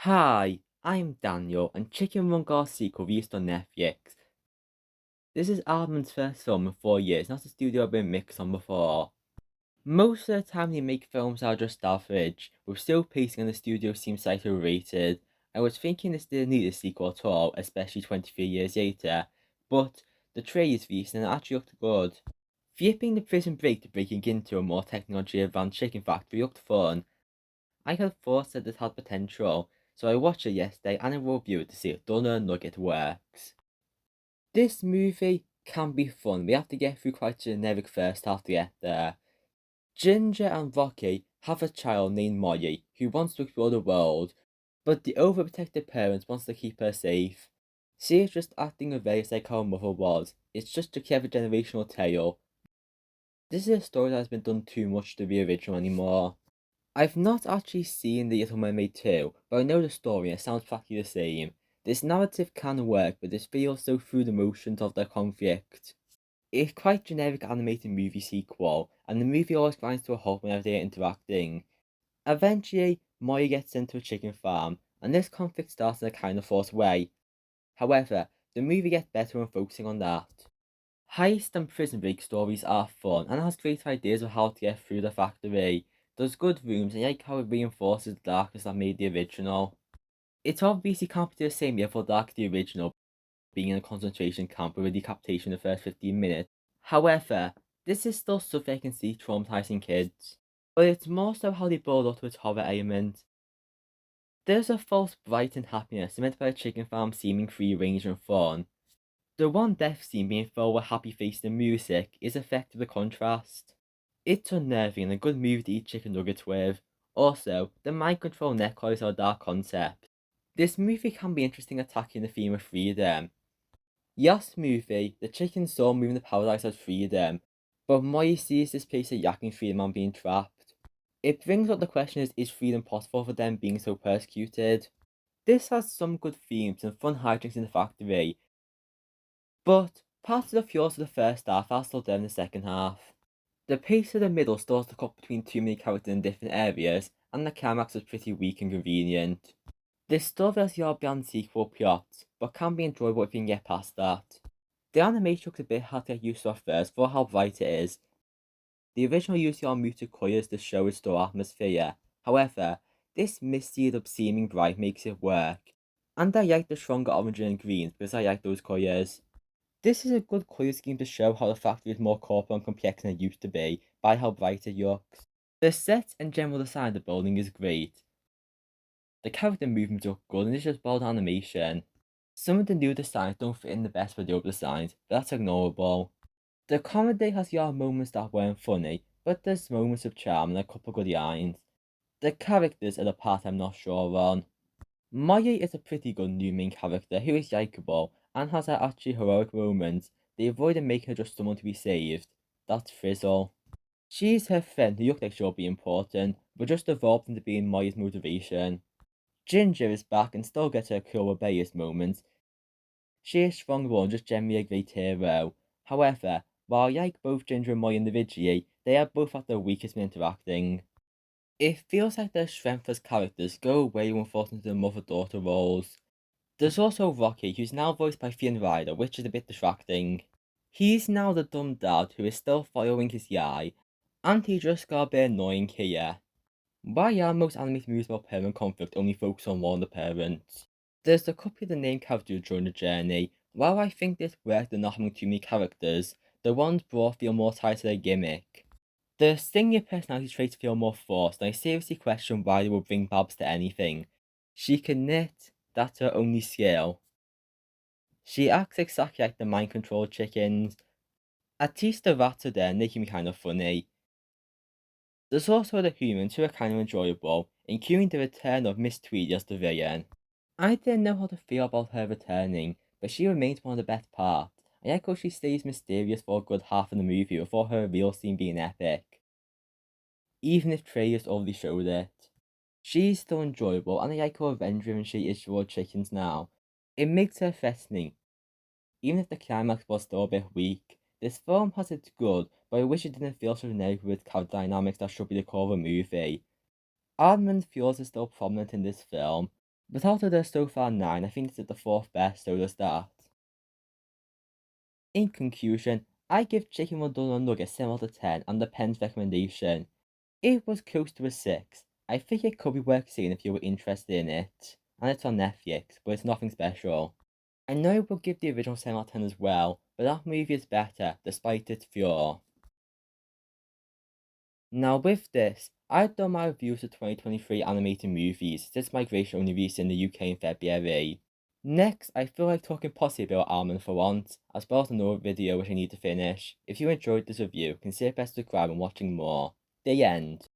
Hi, I'm Daniel, and Chicken Run Got a sequel released on Netflix. This is Aardman's first film in 4 years, not a studio I've been mixed on before. Most of the time they make films are just average, with still pacing and the studio seems slightly overrated. I was thinking this didn't need a sequel at all, especially 23 years later, but the trailers released and it actually looked good. Flipping the prison break to breaking into a more technologically advanced chicken factory looked fun. I had thought that this had potential, so I watched it yesterday and I reviewed it to see if Nugget works. This movie can be fun. We have to get through quite a generic first half to get there. Ginger and Rocky have a child named Molly who wants to explore the world, but the overprotective parents wants to keep her safe. She is just acting a very like her mother was. It's just a clever generational tale. This is a story that has been done too much to be original anymore. I've not actually seen The Little Mermaid 2, but I know the story and it sounds practically the same. This narrative can work, but this feels so through the motions of their conflict. It's quite generic animated movie sequel, and the movie always grinds to a halt whenever they are interacting. Eventually, Moya gets into a chicken farm, and this conflict starts in a kind of forced way. However, the movie gets better when focusing on that. Heist and prison break stories are fun and has great ideas of how to get through the factory. There's good rooms and I like how it reinforces the darkness that made the original. It obviously can't be the same level of dark as the original, being in a concentration camp with a decapitation in the first 15 minutes. However, this is still stuff I can see traumatizing kids. But it's more so how they build up to its horror element. There's a false bright and happiness meant by a chicken farm seeming free range and fun. The one death scene being filled with happy faces and music is effectively a contrast. It's unnerving and a good movie to eat chicken nuggets with. Also, the mind control necklace are a dark concept. This movie can be interesting attacking the theme of freedom. Last movie, the chicken saw moving the paradise as freedom, but Moy sees this place as yakking freedom and being trapped. It brings up the question is freedom possible for them being so persecuted? This has some good themes and fun hijinks in the factory, but parts of the flaws of the first half are still there in the second half. The pace of the middle stalls the cut between too many characters in different areas, and the climax was pretty weak and convenient. This still has the Aardman sequel plot, but can be enjoyable if you can get past that. The animation looks a bit hard to get used to at first for how bright it is. The original used the muted colours to show its dull atmosphere. However, this misty seeming bright makes it work, and I like the stronger orange and greens because I like those colours. This is a good colour scheme to show how the factory is more corporate and complex than it used to be, by how bright it looks. The set and general design of the building is great. The character movements look good and it's just well done animation. Some of the new designs don't fit in the best with the old designs, but that's ignorable. The comedy has the odd moments that weren't funny, but there's moments of charm and a couple good lines. The characters are the part I'm not sure on. Maya is a pretty good new main character who is likable and has her actually heroic moments. They avoided making her just someone to be saved. That's Frizzle. She's her friend who looked like she'll be important, but just evolved into being Maya's motivation. Ginger is back and still gets her cool rebellious moments. She is stronger and just generally a great hero. However, while I like both Ginger and Maya individually, they are both at their weakest when interacting. It feels like their strength as characters go away when forced into the mother-daughter roles. There's also Rocky, who's now voiced by Finn Rider, which is a bit distracting. He's now the dumb dad who is still following his yai, and he just got a bit annoying here. Why are most animated movies about parent conflict only focus on one of the parents? There's a couple of the main characters during the journey. While I think this worked in not having too many characters, the ones brought feel more tied to their gimmick. The senior personality traits feel more forced, and I seriously question why they would bring Babs to anything. She can knit, that's her only skill. She acts exactly like the mind control chickens. At least the rats are there and they can be kind of funny. There's also the humans who are kind of enjoyable, including the return of Miss Tweedy as the villain. I didn't know how to feel about her returning, but she remains one of the best parts. I like how she stays mysterious for a good half of the movie before her reveal scene being epic, even if trailers already showed it. She's still enjoyable, and I like how revenge-driven she is toward chickens now. It makes her fascinating, even if the climax was still a bit weak. This film has its good, but I wish it didn't feel so generic with character dynamics that should be the core of a movie. Aardman's flaws are still prominent in this film. But out of the so far 9, I think this is the 4th best so to start. In conclusion, I give Chicken McDonald Nugget 7 out of 10 on the Penn's recommendation. It was close to a 6. I think it could be worth seeing if you were interested in it. And it's on Netflix, but it's nothing special. I know I will give the original 7 out of 10 as well, but that movie is better, despite its flaw. Now with this, I've done my reviews of 2023 animated movies since Migration only released in the UK in February. Next, I feel like talking possibly about Aardman for once, as well as another video which I need to finish. If you enjoyed this review, consider subscribing and watching more. The end.